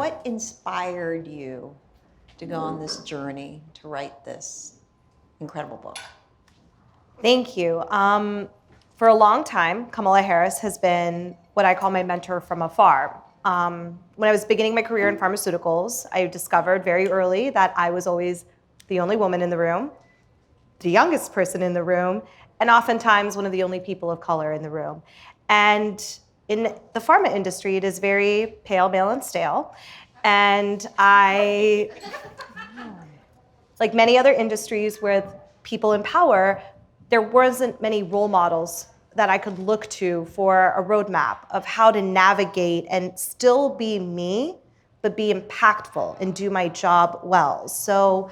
what inspired you to go on this journey to write this incredible book? Thank you. For a long time, Kamala Harris has been what I call my mentor from afar. When I was beginning my career in pharmaceuticals, I discovered very early that I was always the only woman in the room, the youngest person in the room, and oftentimes one of the only people of color in the room. And in the pharma industry, it is very pale, male, and stale. And I, like many other industries with people in power, there wasn't many role models that I could look to for a roadmap of how to navigate and still be me, but be impactful and do my job well. So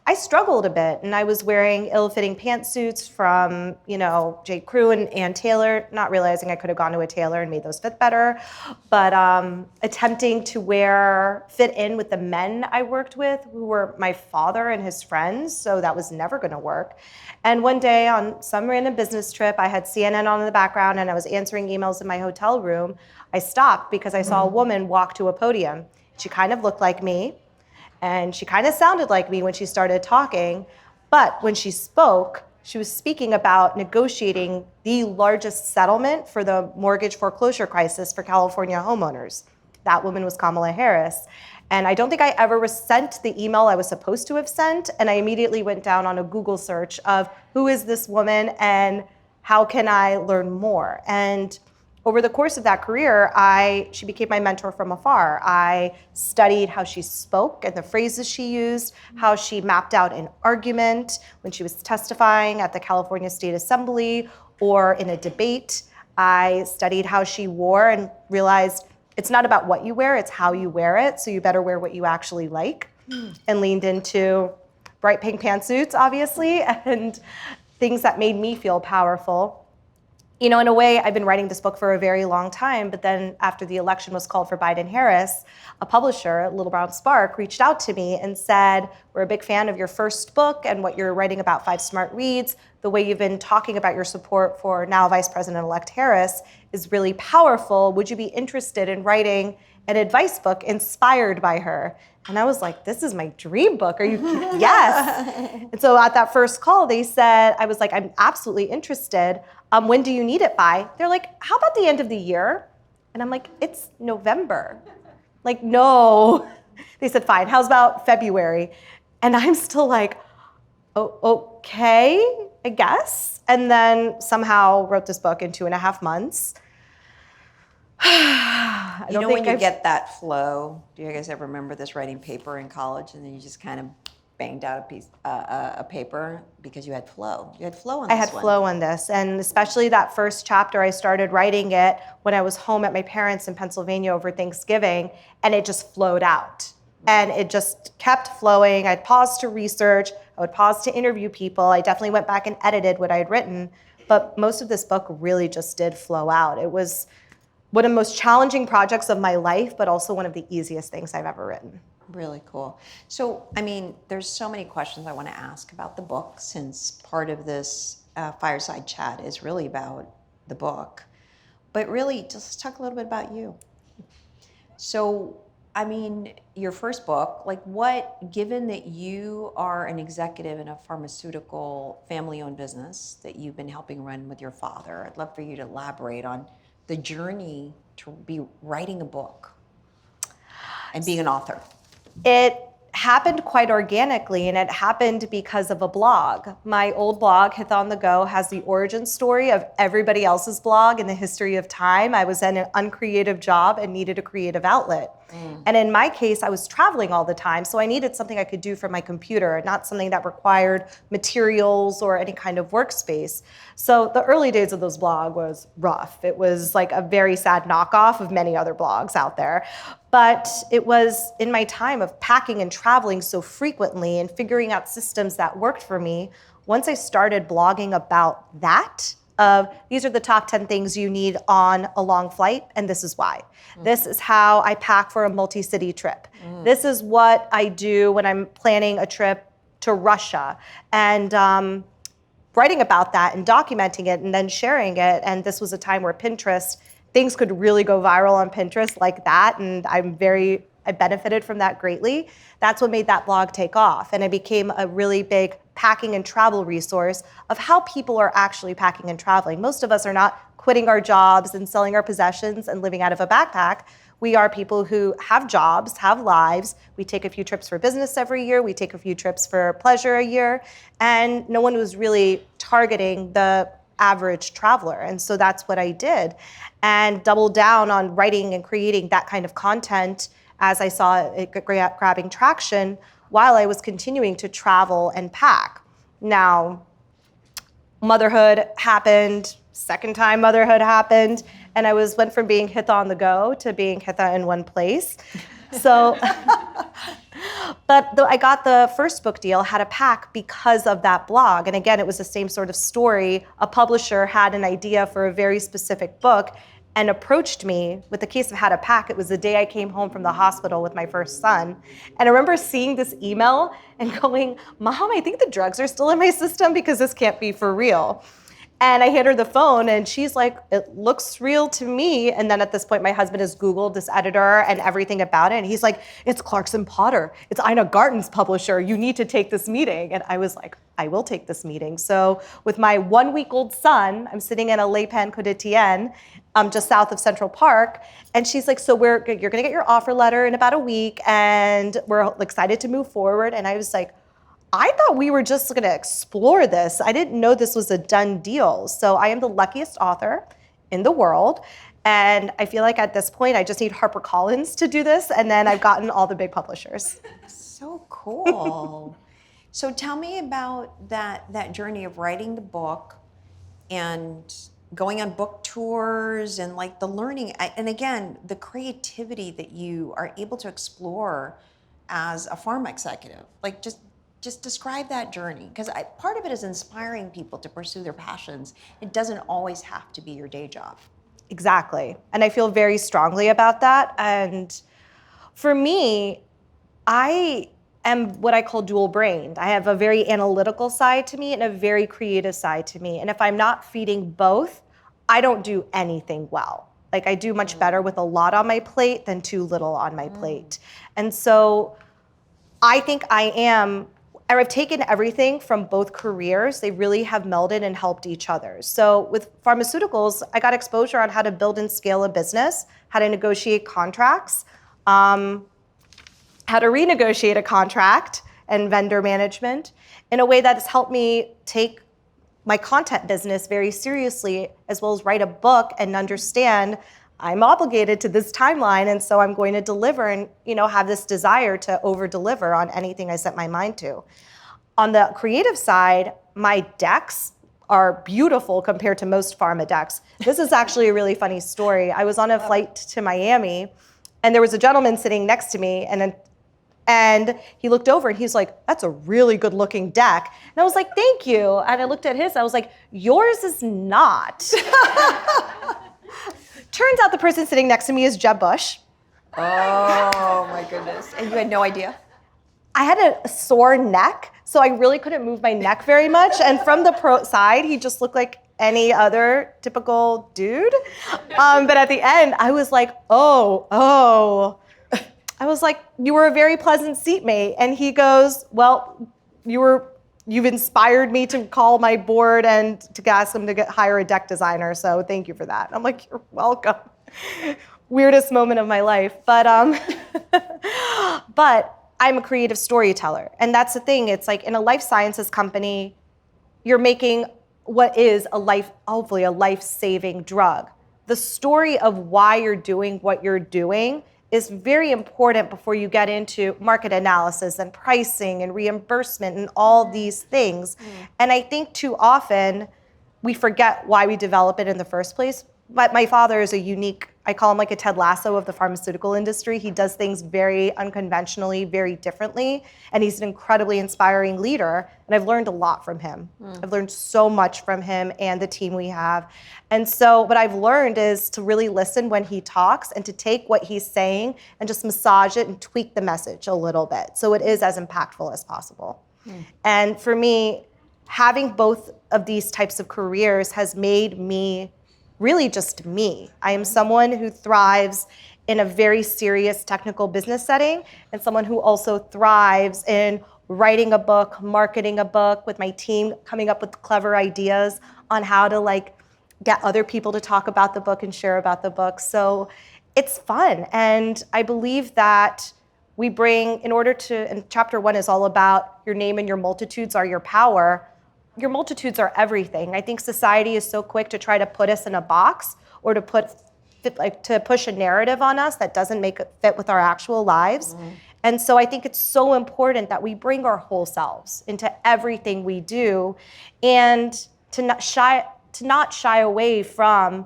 I struggled a bit, and I was wearing ill-fitting pantsuits from, J. Crew and Ann Taylor, not realizing I could have gone to a tailor and made those fit better, but attempting to fit in with the men I worked with, who were my father and his friends, so that was never gonna work. And one day on some random business trip, I had CNN on in the background and I was answering emails in my hotel room. I stopped because I saw a woman walk to a podium. She kind of looked like me, and she kind of sounded like me when she started talking, but when she spoke, she was speaking about negotiating the largest settlement for the mortgage foreclosure crisis for California homeowners. That woman was Kamala Harris. And I don't think I ever sent the email I was supposed to have sent, and I immediately went down on a Google search of who is this woman and how can I learn more? And over the course of that career, she became my mentor from afar. I studied how she spoke and the phrases she used, how she mapped out an argument when she was testifying at the California State Assembly or in a debate. I studied how she wore and realized it's not about what you wear, it's how you wear it, so you better wear what you actually like. And leaned into bright pink pantsuits, obviously, and things that made me feel powerful. In a way, I've been writing this book for a very long time, but then after the election was called for Biden-Harris, a publisher, Little Brown Spark, reached out to me and said, we're a big fan of your first book and what you're writing about 5 Smart Reads. The way you've been talking about your support for now Vice President-elect Harris is really powerful. Would you be interested in writing an advice book inspired by her? And I was like, this is my dream book. Are you kidding? Yes. And so at that first call, I was like, I'm absolutely interested. When do you need it by? They're like, how about the end of the year? And I'm like, it's November. Like, no. They said, fine, how's about February? And I'm still like, oh, okay, I guess. And then somehow wrote this book in 2.5 months. When you get that flow, do you guys ever remember this writing paper in college and then you just kind of banged out a paper because you had flow? You had flow on this one. I had flow on this, and especially that first chapter, I started writing it when I was home at my parents' in Pennsylvania over Thanksgiving, and it just flowed out. And it just kept flowing. I'd pause to research, I would pause to interview people. I definitely went back and edited what I had written, but most of this book really just did flow out. It was one of the most challenging projects of my life, but also one of the easiest things I've ever written. Really cool. So, there's so many questions I want to ask about the book, since part of this fireside chat is really about the book. But really, just talk a little bit about you. So, your first book, given that you are an executive in a pharmaceutical family-owned business that you've been helping run with your father, I'd love for you to elaborate on the journey to be writing a book and being an author. It happened quite organically, and it happened because of a blog. My old blog, Hith on the Go, has the origin story of everybody else's blog in the history of time. I was in an uncreative job and needed a creative outlet. And in my case, I was traveling all the time, so I needed something I could do from my computer, not something that required materials or any kind of workspace. So the early days of those blogs was rough. It was like a very sad knockoff of many other blogs out there. But it was in my time of packing and traveling so frequently and figuring out systems that worked for me, once I started blogging about that, these are the top 10 things you need on a long flight, and this is why. This is how I pack for a multi-city trip. This is what I do when I'm planning a trip to Russia. And writing about that and documenting it and then sharing it. And this was a time where things could really go viral on Pinterest like that. And I'm very I benefited from that greatly. That's what made that blog take off. And it became a really big packing and travel resource of how people are actually packing and traveling. Most of us are not quitting our jobs and selling our possessions and living out of a backpack. We are people who have jobs, have lives. We take a few trips for business every year. We take a few trips for pleasure a year. And no one was really targeting the average traveler. And so that's what I did, and doubled down on writing and creating that kind of content as I saw it grabbing traction while I was continuing to travel and pack. Now, motherhood happened, second time motherhood happened, and I went from being Hitha on the go to being Hitha in one place. So, but I got the first book deal, How to Pack, because of that blog. And again, it was the same sort of story. A publisher had an idea for a very specific book and approached me. With the case of How to Pack, it was the day I came home from the hospital with my first son. And I remember seeing this email and going, Mom, I think the drugs are still in my system because this can't be for real. And I hand her the phone and she's like, it looks real to me. And then at this point, my husband has Googled this editor and everything about it. And he's like, it's Clarkson Potter. It's Ina Garten's publisher. You need to take this meeting. And I was like, I will take this meeting. So with my 1-week-old son, I'm sitting in a Le Pen Côte d'Etienne, just south of Central Park. And she's like, so you're gonna get your offer letter in about a week and we're excited to move forward. And I was like, I thought we were just gonna explore this. I didn't know this was a done deal. So I am the luckiest author in the world. And I feel like at this point, I just need HarperCollins to do this. And then I've gotten all the big publishers. So cool. So tell me about that journey of writing the book and going on book tours and like the learning. And again, the creativity that you are able to explore as a pharma executive. Like just describe that journey, because part of it is inspiring people to pursue their passions. It doesn't always have to be your day job. Exactly. And I feel very strongly about that. And for me, I am what I call dual-brained. I have a very analytical side to me and a very creative side to me. And if I'm not feeding both, I don't do anything well. Like I do much better with a lot on my plate than too little on my plate. And so I think I've taken everything from both careers. They really have melded and helped each other. So with pharmaceuticals, I got exposure on how to build and scale a business, how to negotiate contracts, how to renegotiate a contract and vendor management in a way that has helped me take my content business very seriously, as well as write a book and understand I'm obligated to this timeline, and so I'm going to deliver and have this desire to over-deliver on anything I set my mind to. On the creative side, my decks are beautiful compared to most pharma decks. This is actually a really funny story. I was on a flight to Miami, and there was a gentleman sitting next to me, and he looked over and he's like, that's a really good looking deck. And I was like, thank you. And I looked at his, I was like, yours is not. Turns out the person sitting next to me is Jeb Bush. Oh my goodness. And you had no idea? I had a sore neck, so I really couldn't move my neck very much. And from the side, he just looked like any other typical dude. But at the end, I was like, oh. I was like, you were a very pleasant seatmate. And he goes, well, you've inspired me to call my board and to ask them to hire a deck designer. So thank you for that. I'm like, you're welcome. Weirdest moment of my life. But I'm a creative storyteller. And that's the thing. It's like in a life sciences company, you're making what is hopefully a life-saving drug. The story of why you're doing what you're doing is very important before you get into market analysis and pricing and reimbursement and all these things. And I think too often we forget why we develop it in the first place. But my father is a unique, I call him like a Ted Lasso of the pharmaceutical industry. He does things very unconventionally, very differently, and he's an incredibly inspiring leader, and I've learned a lot from him. I've learned so much from him and the team we have. And so what I've learned is to really listen when he talks and to take what he's saying and just massage it and tweak the message a little bit so it is as impactful as possible. And for me, having both of these types of careers has made me really just me. I am someone who thrives in a very serious technical business setting, and someone who also thrives in writing a book, marketing a book with my team, coming up with clever ideas on how to like get other people to talk about the book and share about the book. So it's fun. And I believe that we bring, in order to, and chapter 1 is all about your name and your multitudes are your power. Your multitudes are everything. I think society is so quick to try to put us in a box or to to push a narrative on us that doesn't make it fit with our actual lives. And so I think it's so important that we bring our whole selves into everything we do, and to not shy away from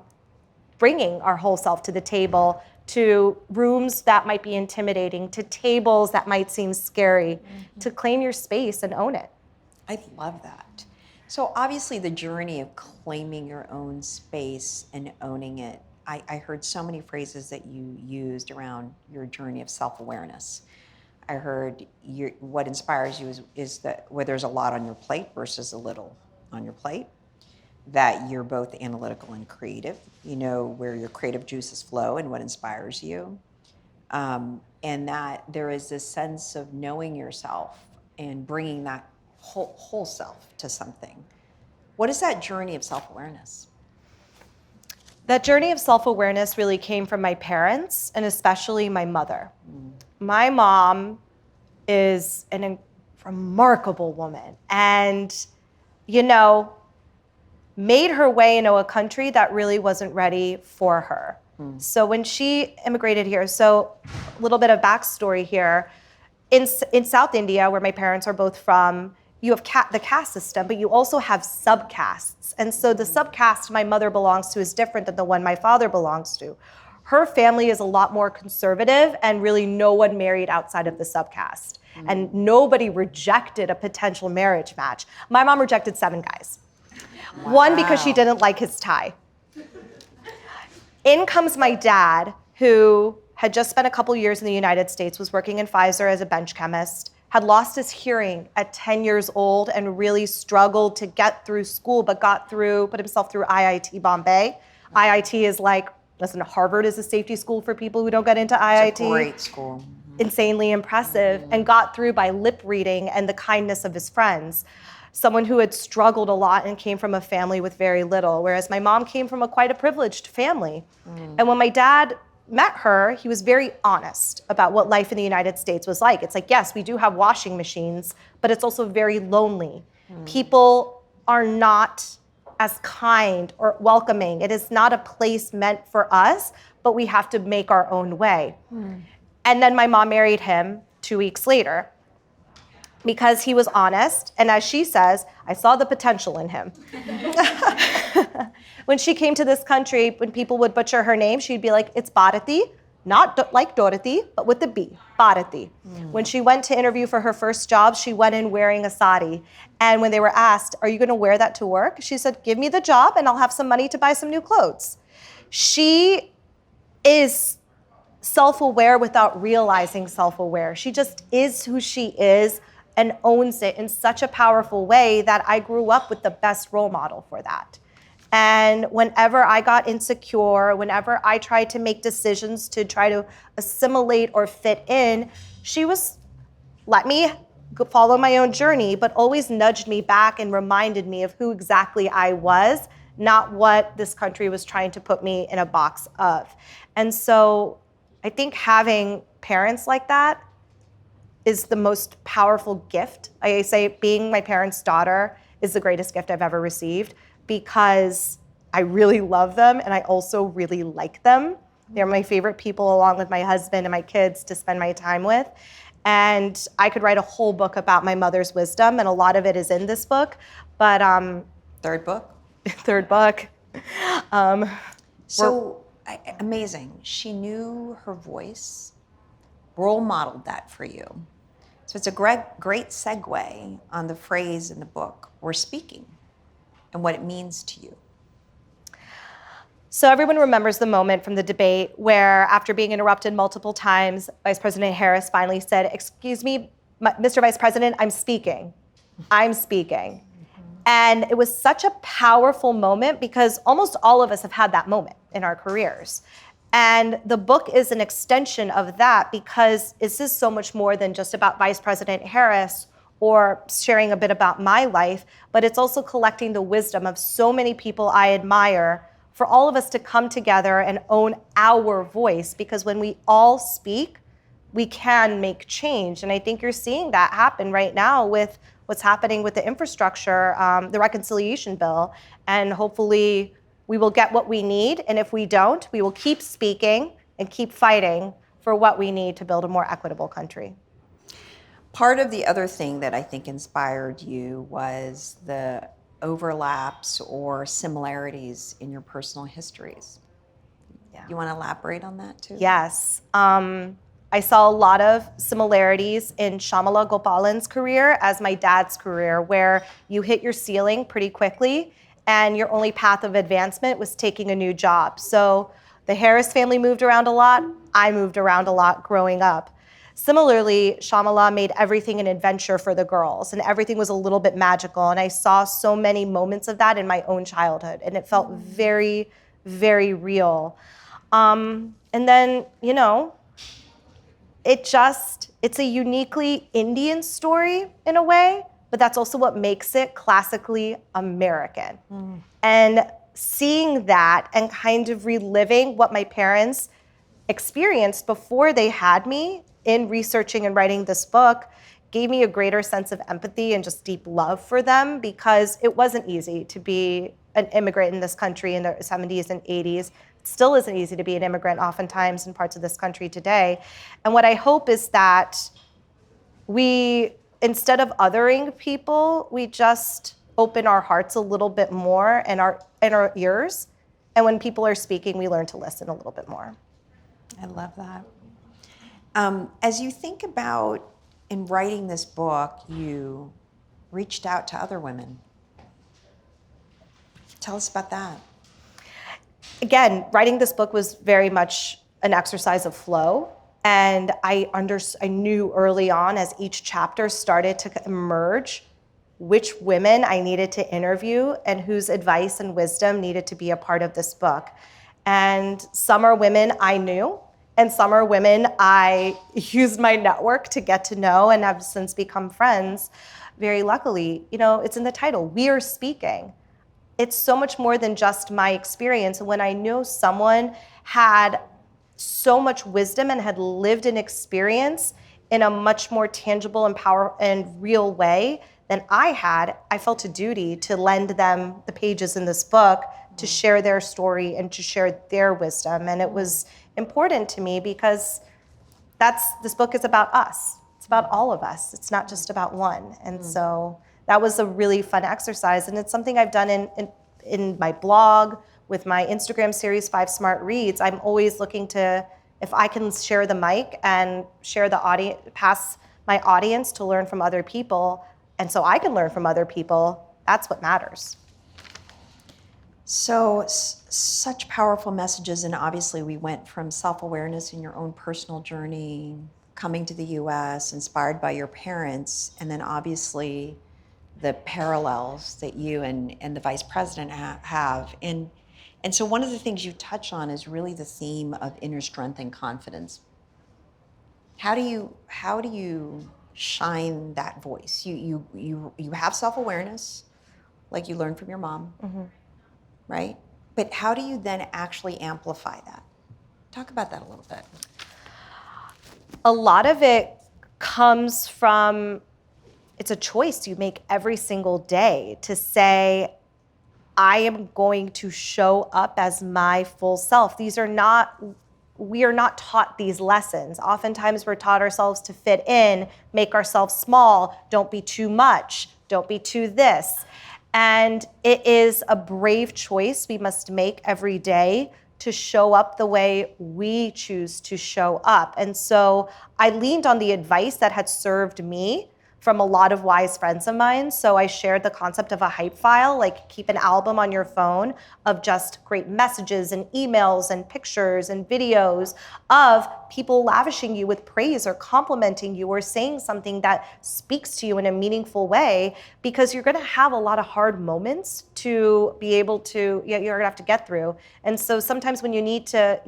bringing our whole self to the table, to rooms that might be intimidating, to tables that might seem scary, to claim your space and own it. I love that. So obviously the journey of claiming your own space and owning it, I heard so many phrases that you used around your journey of self-awareness. I heard what inspires you is that where there's a lot on your plate versus a little on your plate, that you're both analytical and creative, you know where your creative juices flow and what inspires you, and that there is this sense of knowing yourself and bringing that whole self to something. What is that journey of self-awareness? That journey of self-awareness really came from my parents, and especially my mother. My mom is a remarkable woman, and, you know, made her way into a country that really wasn't ready for her. So when she immigrated here, so a little bit of backstory here, in South India, where my parents are both from, you have the caste system, but you also have subcastes. And so the subcaste my mother belongs to is different than the one my father belongs to. Her family is a lot more conservative, and really no one married outside of the subcaste. And nobody rejected a potential marriage match. My mom rejected 7 guys. Wow. One, because she didn't like his tie. In comes my dad, who had just spent a couple years in the United States, was working in Pfizer as a bench chemist, had lost his hearing at 10 years old and really struggled to get through school, but put himself through IIT Bombay. IIT is like, listen, Harvard is a safety school for people who don't get into IIT. It's a great school. Insanely impressive, and got through by lip reading and the kindness of his friends. Someone who had struggled a lot and came from a family with very little, whereas my mom came from quite a privileged family. And when my dad met her, he was very honest about what life in the United States was like. It's like, yes, we do have washing machines, but it's also very lonely. People are not as kind or welcoming. It is not a place meant for us, but we have to make our own way. And then my mom married him 2 weeks later, because he was honest, and as she says, I saw the potential in him. When she came to this country, when people would butcher her name, she'd be like, it's Bharati, not like Dorothy, but with the B, Bharati. When she went to interview for her first job, she went in wearing a sari. And when they were asked, are you gonna wear that to work? She said, give me the job and I'll have some money to buy some new clothes. She is self-aware without realizing self-aware. She just is who she is and owns it in such a powerful way that I grew up with the best role model for that. And whenever I got insecure, whenever I tried to make decisions to try to assimilate or fit in, she was, let me follow my own journey, but always nudged me back and reminded me of who exactly I was, not what this country was trying to put me in a box of. And so I think having parents like that is the most powerful gift. I say being my parents' daughter is the greatest gift I've ever received, because I really love them and I also really like them. They're my favorite people, along with my husband and my kids, to spend my time with. And I could write a whole book about my mother's wisdom, and a lot of it is in this book. But Third book? Third book. Amazing. She knew her voice, role modeled that for you. So it's a great segue on the phrase in the book, we're speaking, and what it means to you. So everyone remembers the moment from the debate where, after being interrupted multiple times, Vice President Harris finally said, excuse me, Mr. Vice President, I'm speaking. I'm speaking. And it was such a powerful moment, because almost all of us have had that moment in our careers. And the book is an extension of that because this is so much more than just about Vice President Harris or sharing a bit about my life, but it's also collecting the wisdom of so many people I admire for all of us to come together and own our voice, because when we all speak, we can make change. And I think you're seeing that happen right now with what's happening with the infrastructure, the reconciliation bill, and hopefully we will get what we need. And if we don't, we will keep speaking and keep fighting for what we need to build a more equitable country. Part of the other thing that I think inspired you was the overlaps or similarities in your personal histories. Yeah. You want to elaborate on that too? Yes. I saw a lot of similarities in Shyamala Gopalan's career as my dad's career, where you hit your ceiling pretty quickly and your only path of advancement was taking a new job. So the Harris family moved around a lot. I moved around a lot growing up. Similarly, Shyamala made everything an adventure for the girls, and everything was a little bit magical. And I saw so many moments of that in my own childhood, and it felt very, very real. And then, it's a uniquely Indian story in a way, but that's also what makes it classically American. And seeing that and kind of reliving what my parents experienced before they had me in researching and writing this book gave me a greater sense of empathy and just deep love for them, because it wasn't easy to be an immigrant in this country in the 70s and 80s. It still isn't easy to be an immigrant oftentimes in parts of this country today. And what I hope is that we, instead of othering people, we just open our hearts a little bit more and our ears. And when people are speaking, we learn to listen a little bit more. I love that. As you think about in writing this book, you reached out to other women. Tell us about that. Again, writing this book was very much an exercise of flow. And I knew early on, as each chapter started to emerge, which women I needed to interview and whose advice and wisdom needed to be a part of this book. And some are women I knew, and some are women I used my network to get to know and have since become friends. Very luckily, it's in the title, We Are Speaking. It's so much more than just my experience. And when I knew someone had so much wisdom and had lived an experience in a much more tangible and real way than I had, I felt a duty to lend them the pages in this book to share their story and to share their wisdom. And it was important to me because this book is about us. It's about all of us. It's not just about one. And so that was a really fun exercise. And it's something I've done in my blog, with my Instagram series, 5 Smart Reads. I'm always looking to, if I can share the mic and share the audience, pass my audience to learn from other people, and so I can learn from other people, that's what matters. So, such powerful messages, and obviously we went from self-awareness in your own personal journey, coming to the US, inspired by your parents, and then obviously the parallels that you and the vice president have. And so one of the things you touch on is really the theme of inner strength and confidence. How do you shine that voice? You have self-awareness, like you learned from your mom, right? But how do you then actually amplify that? Talk about that a little bit. A lot of it comes from, it's a choice you make every single day to say, I am going to show up as my full self. We are not taught these lessons. Oftentimes we're taught ourselves to fit in, make ourselves small, don't be too much, don't be too this. And it is a brave choice we must make every day to show up the way we choose to show up. And so I leaned on the advice that had served me from a lot of wise friends of mine. So I shared the concept of a hype file, like keep an album on your phone of just great messages and emails and pictures and videos of people lavishing you with praise or complimenting you or saying something that speaks to you in a meaningful way, because you're gonna have a lot of hard moments to be able to, you're gonna have to get through. And so sometimes when you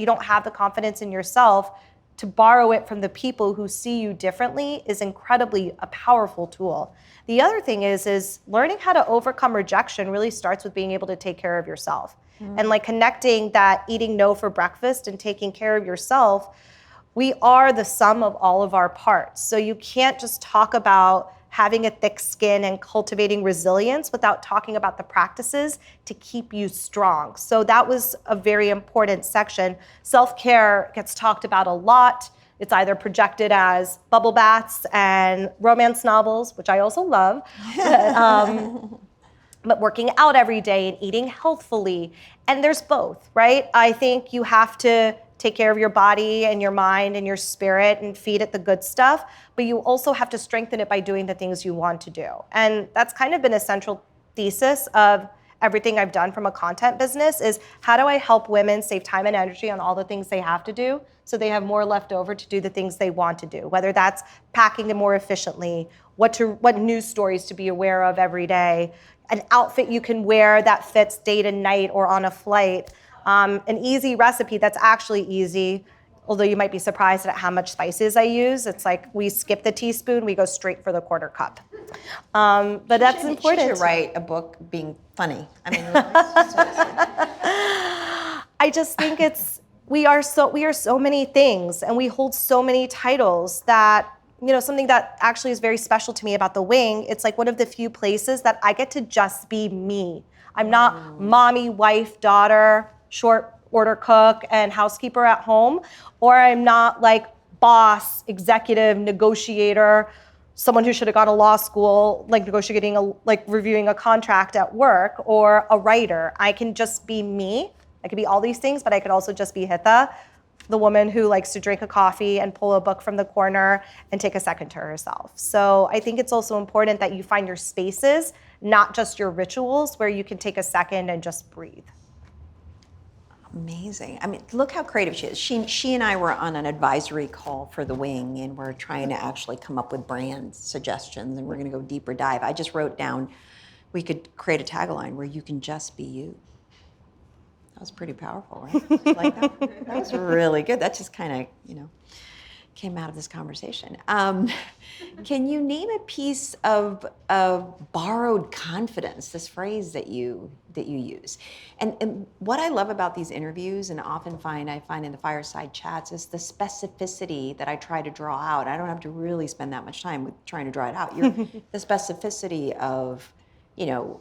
don't have the confidence in yourself, to borrow it from the people who see you differently is incredibly a powerful tool. The other thing is learning how to overcome rejection really starts with being able to take care of yourself. And like connecting that eating no for breakfast and taking care of yourself, we are the sum of all of our parts. So you can't just talk about having a thick skin and cultivating resilience without talking about the practices to keep you strong. So that was a very important section. Self-care gets talked about a lot. It's either projected as bubble baths and romance novels, which I also love, but working out every day and eating healthfully. And there's both, right? I think you have to take care of your body and your mind and your spirit and feed it the good stuff, but you also have to strengthen it by doing the things you want to do. And that's kind of been a central thesis of everything I've done from a content business is how do I help women save time and energy on all the things they have to do so they have more left over to do the things they want to do, whether that's packing them more efficiently, what news stories to be aware of every day, an outfit you can wear that fits day to night or on a flight, an easy recipe that's actually easy, although you might be surprised at how much spices I use. It's like we skip the teaspoon, we go straight for the quarter cup. But that's important. You should write a book being funny. I mean, I just think we are so many things, and we hold so many titles that, something that actually is very special to me about the Wing, it's like one of the few places that I get to just be me. I'm not mommy, wife, daughter, short order cook, and housekeeper at home, or I'm not like boss, executive, negotiator, someone who should have gone to law school, like reviewing a contract at work, or a writer. I can just be me. I could be all these things, but I could also just be Hitha, the woman who likes to drink a coffee and pull a book from the corner and take a second to herself. So I think it's also important that you find your spaces, not just your rituals, where you can take a second and just breathe. Amazing. I mean, look how creative she is. She and I were on an advisory call for the Wing, and we're trying to actually come up with brand suggestions, and we're going to go deeper dive. I just wrote down, we could create a tagline where you can just be you. That was pretty powerful, right? Like that? That was really good. That just kind of, came out of this conversation. Can you name a piece of borrowed confidence, this phrase that you use? And what I love about these interviews, and often I find in the Fireside chats, is the specificity that I try to draw out. I don't have to really spend that much time with trying to draw it out. The specificity of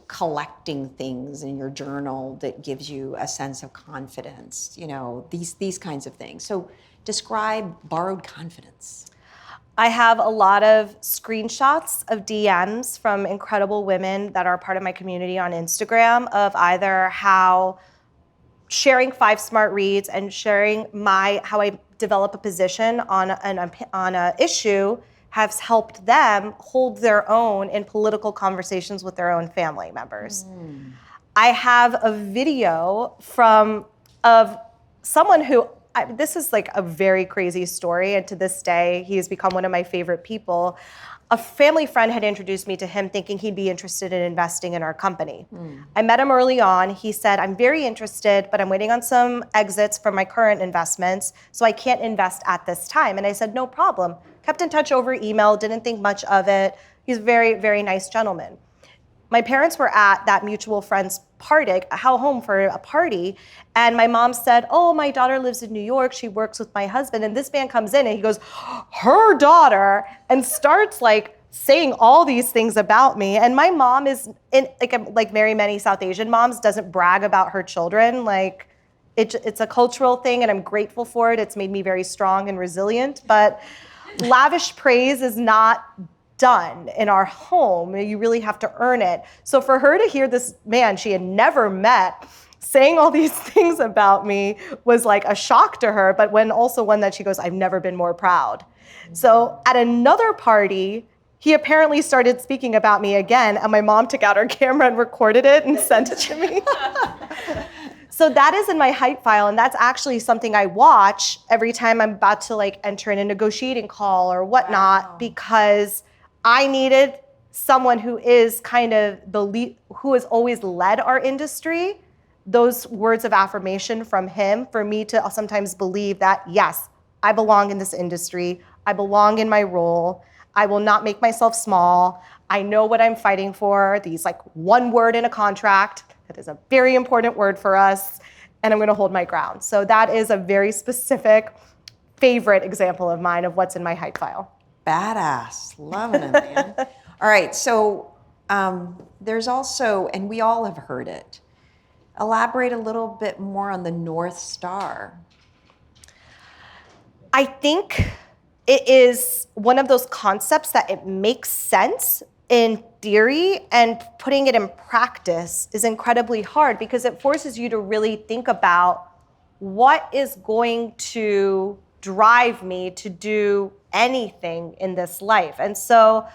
collecting things in your journal that gives you a sense of confidence, these kinds of things. So describe borrowed confidence. I have a lot of screenshots of DMs from incredible women that are part of my community on Instagram of either how sharing 5 smart reads and sharing how I develop a position on an issue has helped them hold their own in political conversations with their own family members. I have a video of someone who, this is like a very crazy story, and to this day, he has become one of my favorite people. A family friend had introduced me to him thinking he'd be interested in investing in our company. I met him early on. He said, I'm very interested, but I'm waiting on some exits from my current investments, so I can't invest at this time. And I said, no problem. Kept in touch over email, didn't think much of it. He's a very, very nice gentleman. My parents were at that mutual friend's home for a party, and my mom said, oh, my daughter lives in New York, she works with my husband, and this man comes in and he goes, her daughter, and starts like saying all these things about me. And my mom is, like very many South Asian moms, doesn't brag about her children. Like it's a cultural thing, and I'm grateful for it. It's made me very strong and resilient, but lavish praise is not done in our home. You really have to earn it. So for her to hear this man she had never met saying all these things about me was like a shock to her, but also one that she goes, I've never been more proud. So at another party, he apparently started speaking about me again, and my mom took out her camera and recorded it and sent it to me. So that is in my hype file, and that's actually something I watch every time I'm about to like enter in a negotiating call or whatnot, because I needed someone who is kind of who has always led our industry, those words of affirmation from him for me to sometimes believe that, yes, I belong in this industry, I belong in my role, I will not make myself small, I know what I'm fighting for, these like one word in a contract, that is a very important word for us, and I'm gonna hold my ground. So that is a very specific favorite example of mine of what's in my hype file. Badass, loving it, man. All right, so there's also, and we all have heard it, elaborate a little bit more on the North Star. I think it is one of those concepts that it makes sense in theory, and putting it in practice is incredibly hard because it forces you to really think about what is going to drive me to do anything in this life. And so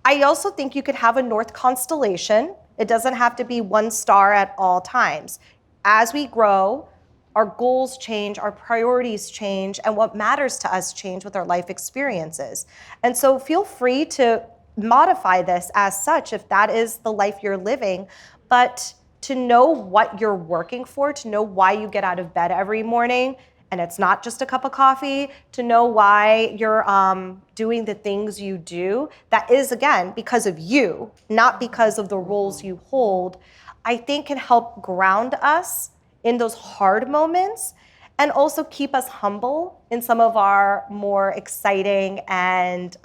I also think you could have a North constellation. It doesn't have to be one star at all times. As we grow, our goals change, our priorities change, and what matters to us change with our life experiences. And so feel free to modify this as such if that is the life you're living, but to know what you're working for, to know why you get out of bed every morning, and it's not just a cup of coffee, to know why you're doing the things you do, that is, again, because of you, not because of the roles you hold, I think can help ground us in those hard moments and also keep us humble in some of our more exciting and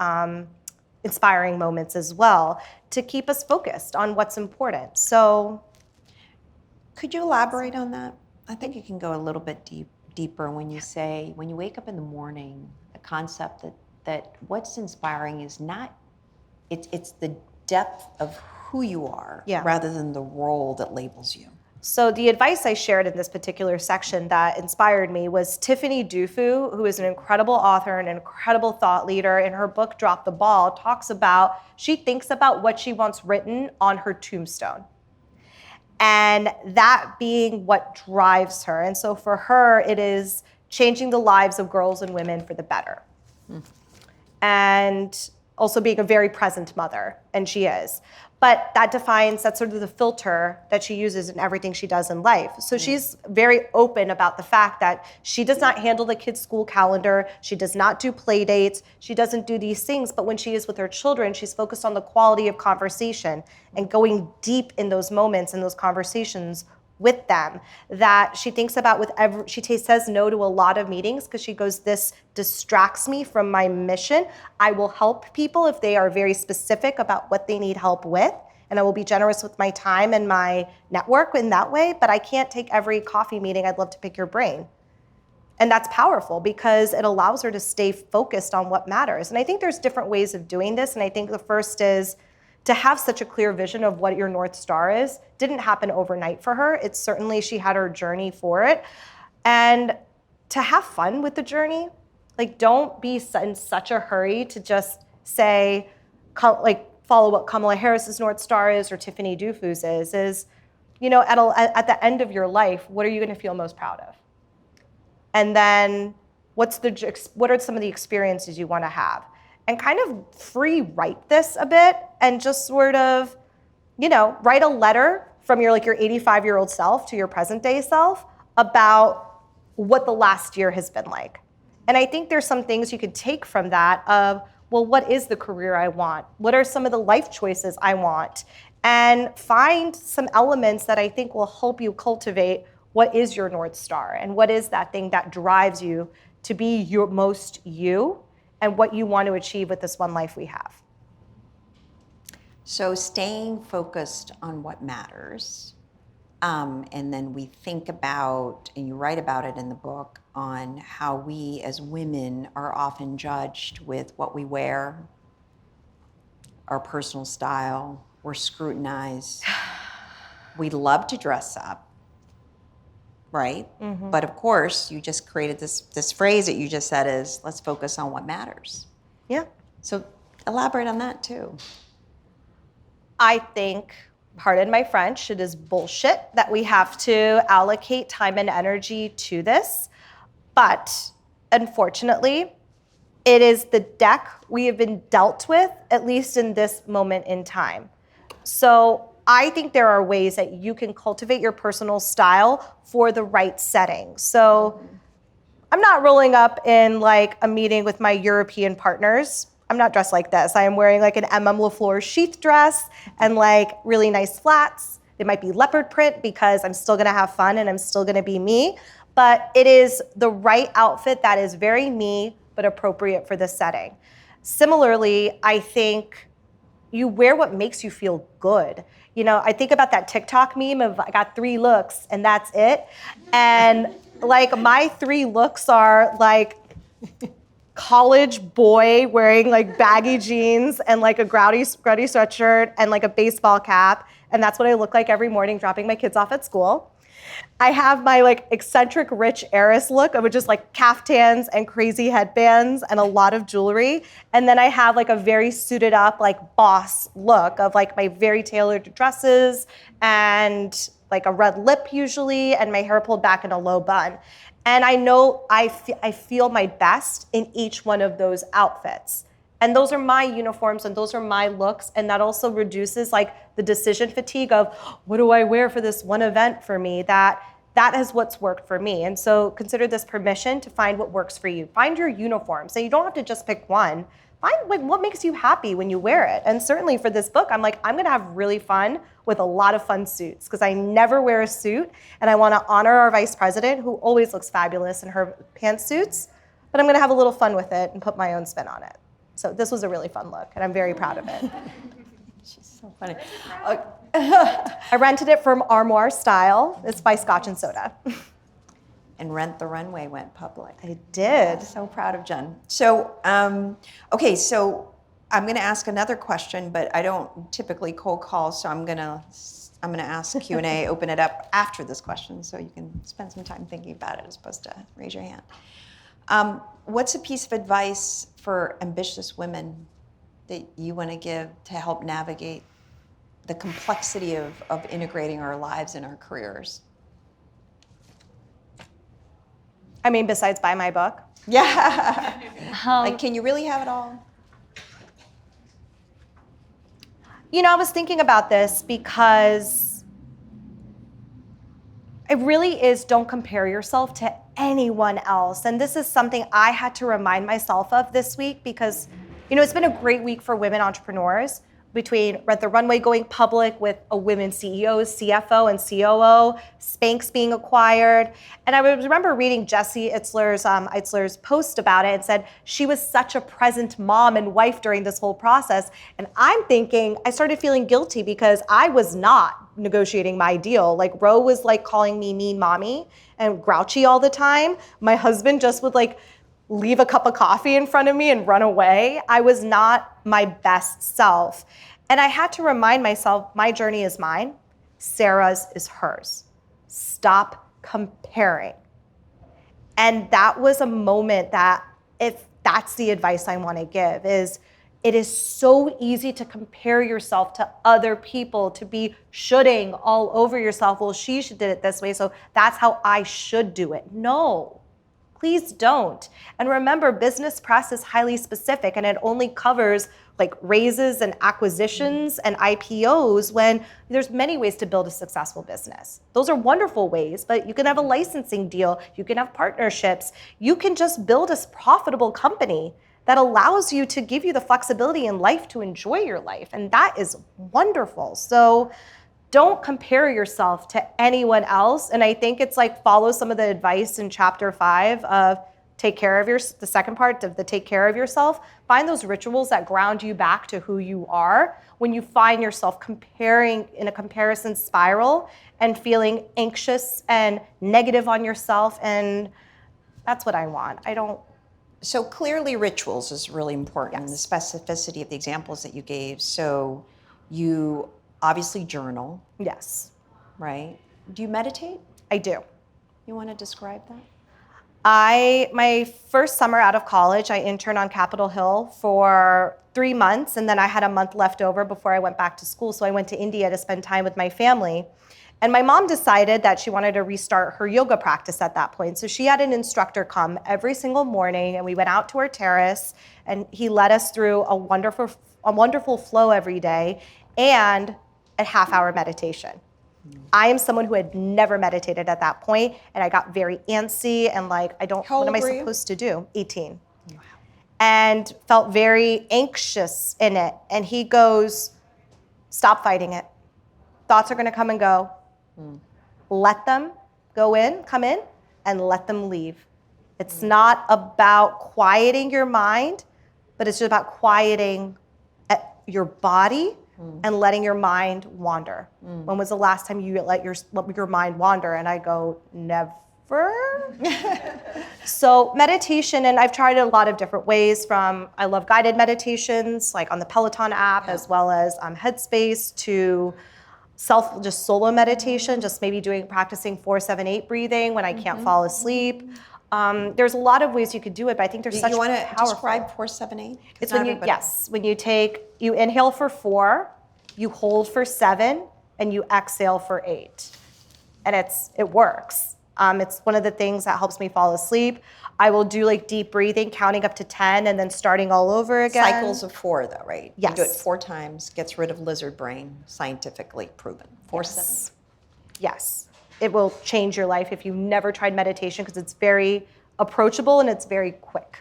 inspiring moments as well, to keep us focused on what's important. So, could you elaborate on that? I think you can go a little bit deeper when you say, when you wake up in the morning, the concept that what's inspiring is not, it's the depth of who you are rather than the role that labels you. So the advice I shared in this particular section that inspired me was Tiffany Dufu, who is an incredible author and an incredible thought leader. In her book, Drop the Ball, talks about, she thinks about what she wants written on her tombstone. And that being what drives her. And so for her, it is changing the lives of girls and women for the better. And also being a very present mother, and she is. But that's sort of the filter that she uses in everything she does in life. So she's very open about the fact that she does not handle the kids' school calendar, she does not do play dates, she doesn't do these things, but when she is with her children, she's focused on the quality of conversation and going deep in those moments and those conversations with them, that she thinks about she says no to a lot of meetings because she goes, this distracts me from my mission. I will help people if they are very specific about what they need help with, and I will be generous with my time and my network in that way, but I can't take every coffee meeting. I'd love to pick your brain. And that's powerful because it allows her to stay focused on what matters. And I think there's different ways of doing this, and I think the first is to have such a clear vision of what your North Star is. Didn't happen overnight for her. It's certainly, she had her journey for it. And to have fun with the journey, like don't be in such a hurry to just say, like follow what Kamala Harris's North Star is or Tiffany Dufu's is, you know, at the end of your life, what are you gonna feel most proud of? And then what are some of the experiences you wanna have? And kind of free write this a bit and just sort of, you know, write a letter from your 85-year-old self to your present day self about what the last year has been like. And I think there's some things you could take from that of, well, what is the career I want? What are some of the life choices I want? And find some elements that I think will help you cultivate what is your North Star and what is that thing that drives you to be your most you and what you want to achieve with this one life we have. So staying focused on what matters, and then we think about, and you write about it in the book, on how we as women are often judged with what we wear, our personal style, we're scrutinized. We love to dress up, right? Mm-hmm. But of course, you just created this phrase that you just said is, let's focus on what matters. Yeah. So elaborate on that too. I think, pardon my French, it is bullshit that we have to allocate time and energy to this. But unfortunately, it is the deck we have been dealt with, at least in this moment in time. So I think there are ways that you can cultivate your personal style for the right setting. So I'm not rolling up in like a meeting with my European partners. I'm not dressed like this. I am wearing like an MM LaFleur sheath dress and like really nice flats. It might be leopard print because I'm still gonna have fun and I'm still gonna be me. But it is the right outfit that is very me, but appropriate for the setting. Similarly, I think you wear what makes you feel good. You know, I think about that TikTok meme of I got 3 looks and that's it. And like my 3 looks are like college boy wearing like baggy jeans and like a grody sweatshirt and like a baseball cap. And that's what I look like every morning dropping my kids off at school. I have my like eccentric rich heiress look of just like caftans and crazy headbands and a lot of jewelry. And then I have like a very suited up like boss look of like my very tailored dresses and like a red lip usually and my hair pulled back in a low bun. And I know I feel my best in each one of those outfits. And those are my uniforms and those are my looks. And that also reduces like the decision fatigue of what do I wear for this one event for me? That is what's worked for me. And so consider this permission to find what works for you. Find your uniform. So you don't have to just pick one. Find like what makes you happy when you wear it. And certainly for this book, I'm like, I'm gonna have really fun with a lot of fun suits because I never wear a suit. And I wanna honor our vice president who always looks fabulous in her pantsuits, but I'm gonna have a little fun with it and put my own spin on it. So this was a really fun look, and I'm very proud of it. She's so funny. I rented it from Armoire Style. It's by Scotch and Soda. And Rent the Runway went public. I did. So proud of Jen. So, okay, so I'm going to ask another question, but I don't typically cold call, so I'm going to ask Q&A, open it up after this question, so you can spend some time thinking about it as opposed to raise your hand. What's a piece of advice for ambitious women that you want to give to help navigate the complexity of integrating our lives and our careers? I mean, besides buy my book. Yeah. Like, can you really have it all? You know, I was thinking about this because it really is don't compare yourself to anyone else. And this is something I had to remind myself of this week because, you know, it's been a great week for women entrepreneurs between Rent the Runway going public with a women CEO, CFO, and COO, Spanx being acquired. And I remember reading Jessie Itzler's post about it and said she was such a present mom and wife during this whole process. And I'm thinking, I started feeling guilty because I was not negotiating my deal. Like Ro was like calling me mean mommy and grouchy all the time. My husband just would like leave a cup of coffee in front of me and run away. I was not my best self. And I had to remind myself, my journey is mine, Sarah's is hers. Stop comparing. And that was a moment that, if that's the advice I want to give, is it is so easy to compare yourself to other people, to be shoulding all over yourself. Well, she did it this way, so that's how I should do it. No. Please don't. And remember, business press is highly specific and it only covers like raises and acquisitions and IPOs when there's many ways to build a successful business. Those are wonderful ways, but you can have a licensing deal, you can have partnerships, you can just build a profitable company that allows you to give you the flexibility in life to enjoy your life. And that is wonderful. So don't compare yourself to anyone else. And I think it's like follow some of the advice in chapter 5 of take care of the second part of the take care of yourself. Find those rituals that ground you back to who you are when you find yourself comparing in a comparison spiral and feeling anxious and negative on yourself. And that's what I want. So clearly rituals is really important, Yes. the specificity of the examples that you gave. So you obviously journal, Yes, right? Do you meditate? I do. You want to describe that? My first summer out of college, I interned on Capitol Hill for 3 months, and then I had a month left over before I went back to school. So I went to India to spend time with my family. And my mom decided that she wanted to restart her yoga practice at that point. So she had an instructor come every single morning, and we went out to her terrace, and he led us through a wonderful flow every day and a half-hour meditation. I am someone who had never meditated at that point, and I got very antsy and like, what am I supposed to do? 18. Wow. And felt very anxious in it. And he goes, stop fighting it. Thoughts are gonna come and go. Let them come in, and let them leave. It's not about quieting your mind, but it's just about quieting your body and letting your mind wander. When was the last time you let your mind wander? And I go, never. So meditation, and I've tried a lot of different ways I love guided meditations, like on the Peloton app, as well as Headspace, to just solo meditation, just maybe practicing 4-7-8 breathing when I can't fall asleep. There's a lot of ways you could do it, but I think there's such powerful. You want to describe 4-7-8? It's when you inhale for 4, you hold for 7, and you exhale for 8. And it works. It's one of the things that helps me fall asleep. I will do like deep breathing, counting up to 10, and then starting all over again. Cycles of 4 though, right? Yes. You do it 4 times, gets rid of lizard brain, scientifically proven. 4-7. Yes. It will change your life if you never tried meditation, because it's very approachable and it's very quick.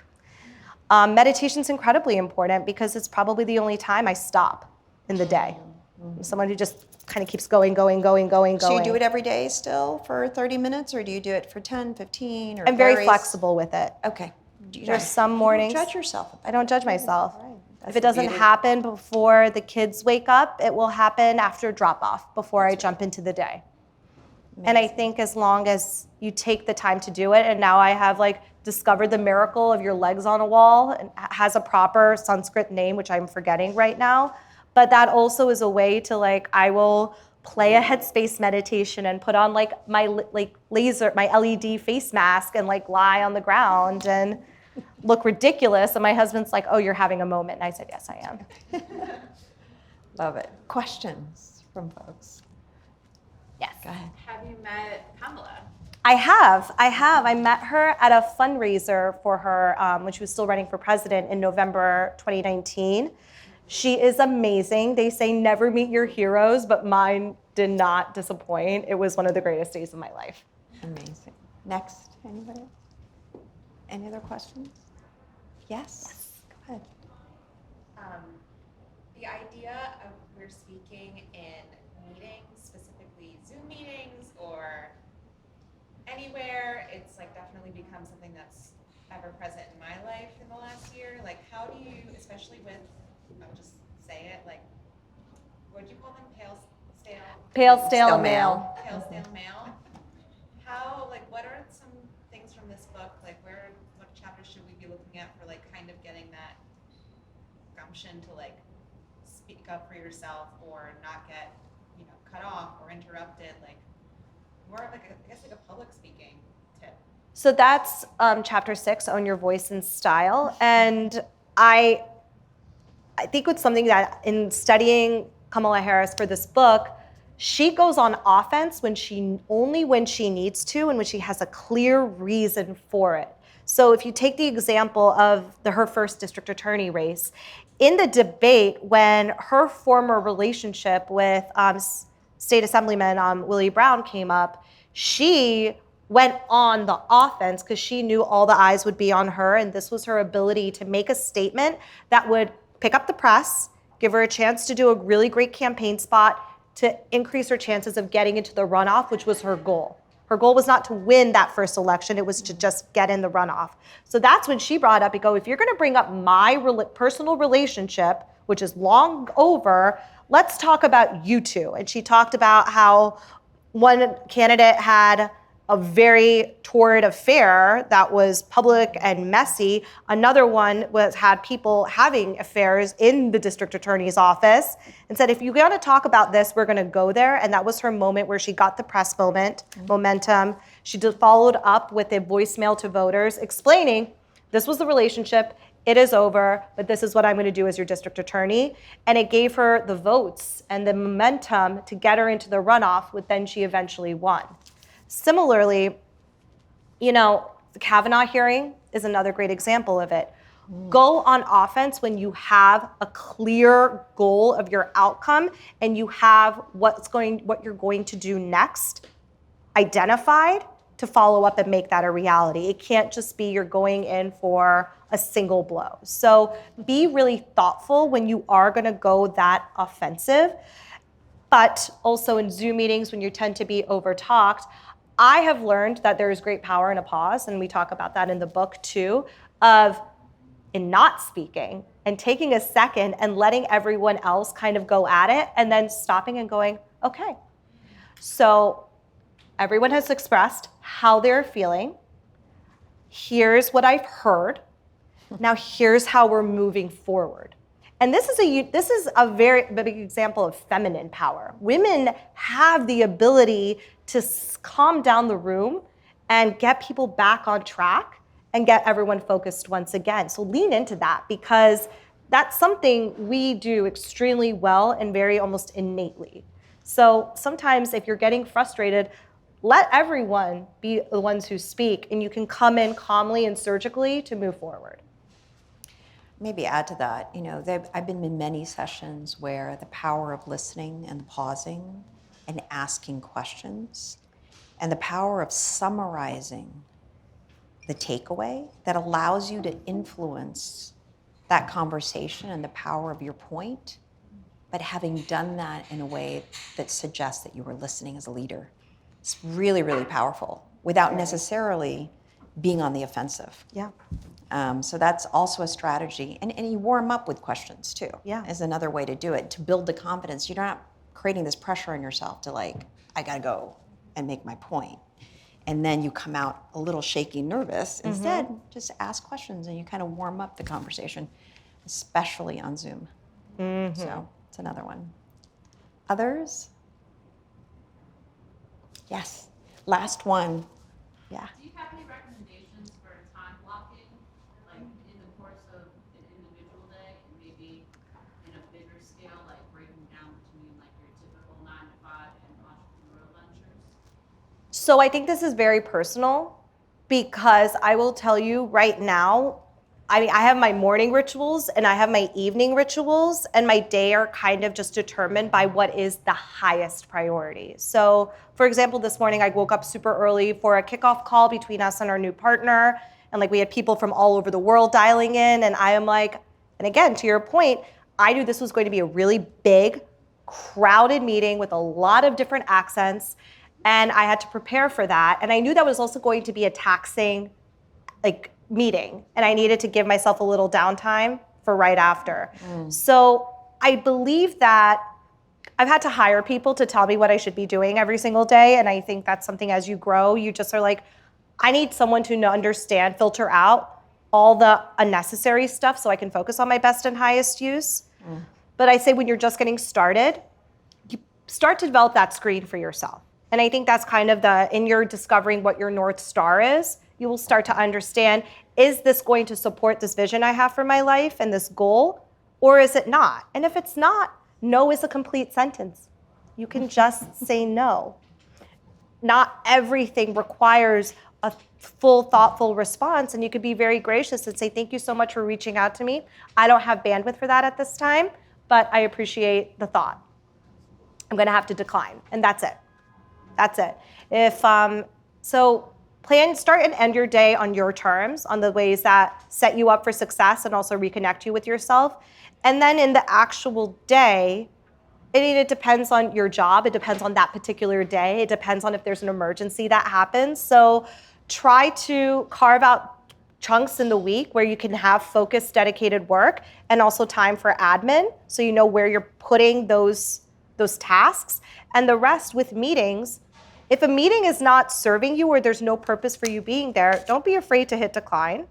Meditation's incredibly important because it's probably the only time I stop in the day. I'm someone who just kind of keeps going. So you do it every day still for 30 minutes, or do you do it for 10, 15, or I'm very flexible with it. Okay. There's some mornings. You don't judge yourself. I don't judge myself. Right. If it doesn't happen before the kids wake up, it will happen after drop off, before I jump into the day. Amazing. And I think as long as you take the time to do it, and now I have discovered the miracle of your legs on a wall, and has a proper Sanskrit name, which I'm forgetting right now. But that also is a way to I will play a Headspace meditation and put on my LED face mask and lie on the ground and look ridiculous. And my husband's like, "Oh, you're having a moment." And I said, "Yes, I am." Love it. Questions from folks? Yes. Go ahead. Have you met Kamala? I have. I met her at a fundraiser for her when she was still running for president in November 2019. She is amazing. They say never meet your heroes, but mine did not disappoint. It was one of the greatest days of my life. Amazing. Next, anybody? Any other questions? Yes. Go ahead. The idea of queer speaking in meetings, specifically Zoom meetings or anywhere, it's definitely become something that's ever present in my life in the last year. How do you, especially with, I'll just say it, what'd you call them? Pale, stale male. Pale, stale male. How, what are some things from this book? What chapters should we be looking at for kind of getting that gumption to speak up for yourself or not get, cut off or interrupted? More of a public speaking tip. So that's chapter 6, Own Your Voice and Style. And I think it's something that in studying Kamala Harris for this book, she goes on offense only when she needs to and when she has a clear reason for it. So if you take the example of her first district attorney race, in the debate when her former relationship with State Assemblyman Willie Brown came up, she went on the offense because she knew all the eyes would be on her, and this was her ability to make a statement that would pick up the press, give her a chance to do a really great campaign spot to increase her chances of getting into the runoff, which was her goal. Her goal was not to win that first election, it was to just get in the runoff. So that's when she brought up, if you're gonna bring up my personal relationship, which is long over, let's talk about you two. And she talked about how one candidate had a very torrid affair that was public and messy. Another one had people having affairs in the district attorney's office, and said, if you want to talk about this, we're going to go there. And that was her moment where she got the press momentum. She followed up with a voicemail to voters explaining, this was the relationship, it is over, but this is what I'm going to do as your district attorney. And it gave her the votes and the momentum to get her into the runoff, which then she eventually won. Similarly, the Kavanaugh hearing is another great example of it. Go on offense when you have a clear goal of your outcome and you have what you're going to do next identified to follow up and make that a reality. It can't just be you're going in for a single blow. So be really thoughtful when you are going to go that offensive. But also in Zoom meetings, when you tend to be over-talked, I have learned that there is great power in a pause, and we talk about that in the book too, in not speaking and taking a second and letting everyone else kind of go at it and then stopping and going, okay. So everyone has expressed how they're feeling. Here's what I've heard. Now here's how we're moving forward. And this is a very big example of feminine power. Women have the ability to calm down the room and get people back on track and get everyone focused once again. So lean into that, because that's something we do extremely well and very almost innately. So sometimes if you're getting frustrated, let everyone be the ones who speak, and you can come in calmly and surgically to move forward. Maybe add to that, I've been in many sessions where the power of listening and pausing and asking questions and the power of summarizing the takeaway that allows you to influence that conversation and the power of your point, but having done that in a way that suggests that you were listening as a leader. It's really, really powerful without necessarily being on the offensive. Yeah. So that's also a strategy. And you warm up with questions too, is another way to do it, to build the confidence. You're not creating this pressure on yourself to I gotta go and make my point. And then you come out a little shaky, nervous. Instead, just ask questions and you kind of warm up the conversation, especially on Zoom. So it's another one. Others? Yes, last one. Yeah. Do you have any recommendations for time blocking, like in the course of an individual day, and maybe in a bigger scale, like breaking down between like your typical 9 to 5 and entrepreneurial ventures? So I think this is very personal, because I will tell you right now, I have my morning rituals and I have my evening rituals, and my day are kind of just determined by what is the highest priority. So for example, this morning I woke up super early for a kickoff call between us and our new partner. And we had people from all over the world dialing in, and I am and again, to your point, I knew this was going to be a really big, crowded meeting with a lot of different accents. And I had to prepare for that. And I knew that was also going to be a taxing meeting, and I needed to give myself a little downtime for right after. So I believe that I've had to hire people to tell me what I should be doing every single day, and I think that's something as you grow, you just are I need someone to understand, filter out all the unnecessary stuff so I can focus on my best and highest use. But I say when you're just getting started, you start to develop that screen for yourself. And I think that's kind of in your discovering what your North Star is, you will start to understand, is this going to support this vision I have for my life and this goal, or is it not? And if it's not, no is a complete sentence. You can just say no. Not everything requires a full, thoughtful response, and you could be very gracious and say, thank you so much for reaching out to me. I don't have bandwidth for that at this time, but I appreciate the thought. I'm gonna have to decline, and that's it. That's it. Start and end your day on your terms, on the ways that set you up for success and also reconnect you with yourself. And then in the actual day, it depends on your job. It depends on that particular day. It depends on if there's an emergency that happens. So try to carve out chunks in the week where you can have focused, dedicated work and also time for admin, so you know where you're putting those tasks. And the rest with meetings, If a meeting is not serving you or there's no purpose for you being there, don't be afraid to hit decline.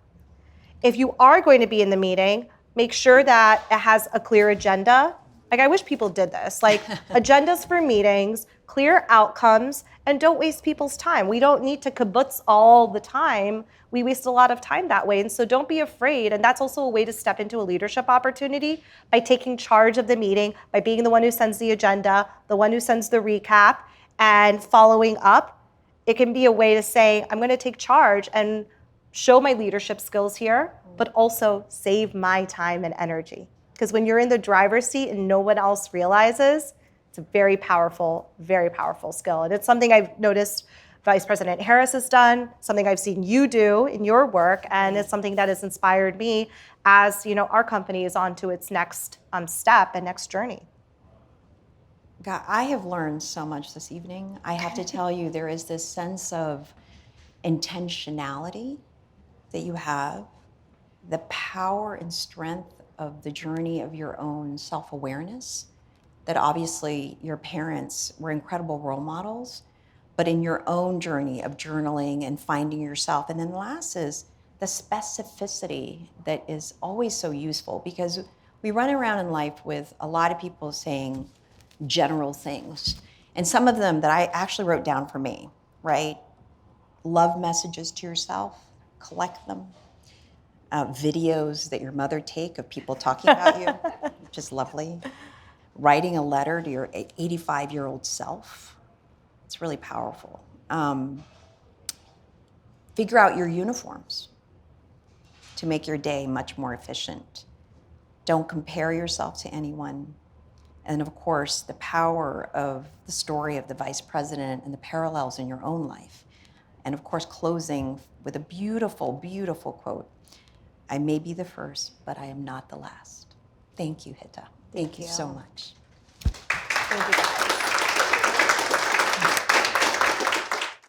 If you are going to be in the meeting, make sure that it has a clear agenda. Like, I wish people did this. Like, agendas for meetings, clear outcomes, and don't waste people's time. We don't need to kibbutz all the time. We waste a lot of time that way. And so don't be afraid. And that's also a way to step into a leadership opportunity by taking charge of the meeting, by being the one who sends the agenda, the one who sends the recap, and following up. It can be a way to say, I'm going to take charge and show my leadership skills here, but also save my time and energy. Because when you're in the driver's seat and no one else realizes, it's a very powerful skill. And it's something I've noticed Vice President Harris has done, something I've seen you do in your work, and it's something that has inspired me as our company is on to its next step and next journey. God, I have learned so much this evening. I have to tell you, there is this sense of intentionality that you have, the power and strength of the journey of your own self-awareness, that obviously your parents were incredible role models, but in your own journey of journaling and finding yourself. And then last is the specificity that is always so useful, because we run around in life with a lot of people saying general things. And some of them that I actually wrote down for me, right? Love messages to yourself, collect them. Videos that your mother take of people talking about you, which is lovely. Writing a letter to your 85-year-old self. It's really powerful. Figure out your uniforms to make your day much more efficient. Don't compare yourself to anyone. And of course, the power of the story of the vice president and the parallels in your own life. And of course, closing with a beautiful, beautiful quote. I may be the first, but I am not the last. Thank you, Hita. Thank you so much. Thank you, guys.